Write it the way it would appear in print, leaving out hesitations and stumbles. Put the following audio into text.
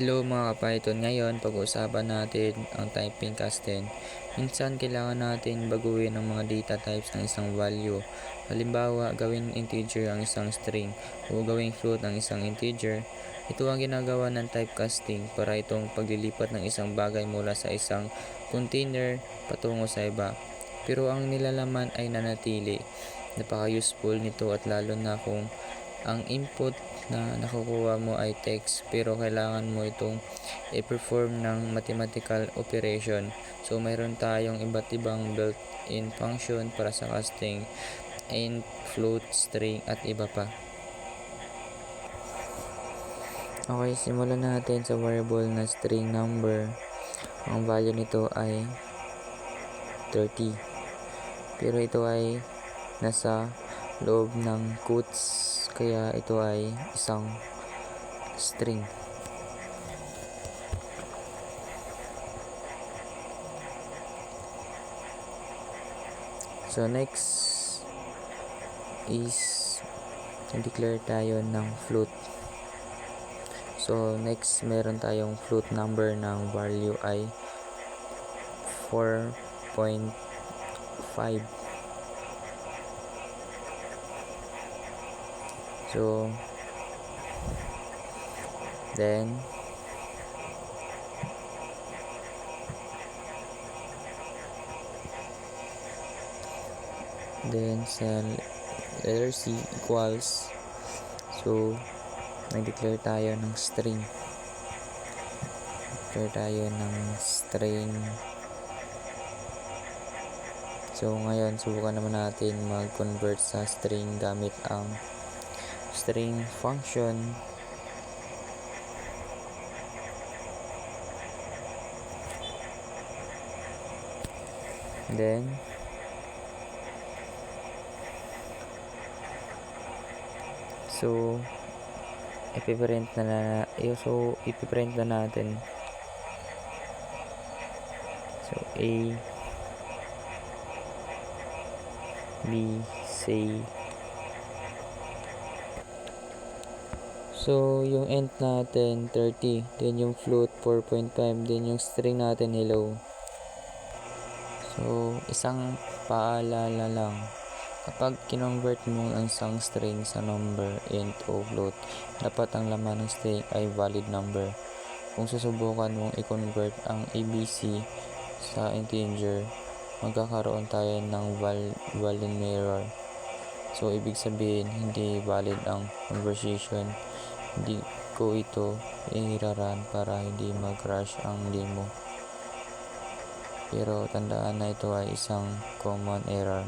Hello mga ka-Python, ngayon pag-uusapan natin ang typing casting. Minsan kailangan natin baguhin ang mga data types ng isang value. Halimbawa, gawing integer ang isang string o gawing float ang isang integer. Ito ang ginagawa ng typecasting para itong paglilipat ng isang bagay mula sa isang container patungo sa iba. Pero ang nilalaman ay nanatili. Napaka-useful nito at lalo na kung ang input na nakukuha mo ay text pero kailangan mo itong i-perform ng mathematical operation. So mayroon tayong iba't ibang built-in function para sa casting, int, float, string at iba pa. Okay, simulan natin sa variable na string number. Ang value nito ay 30. Pero ito ay nasa loob ng quotes, kaya ito ay isang string. So next is declare tayo ng float. So next meron tayong float number ng value ay 4.5. So then sa letter C equals, so nag-declare tayo ng string. So ngayon subukan naman natin mag-convert sa string gamit ang string function. Then so ipiprint na natin. So A, B, C. So yung int natin 30, then yung float 4.5, then yung string natin hello. So isang paalala lang, kapag kinonvert mo ang isang string sa number, int o float, dapat ang laman ng string ay valid number. Kung susubukan mong i-convert ang ABC sa integer, magkakaroon tayo ng valid error. So ibig sabihin hindi valid ang conversion. Hindi ko ito i-run para hindi mag-crash ang demo. Pero tandaan na ito ay isang common error.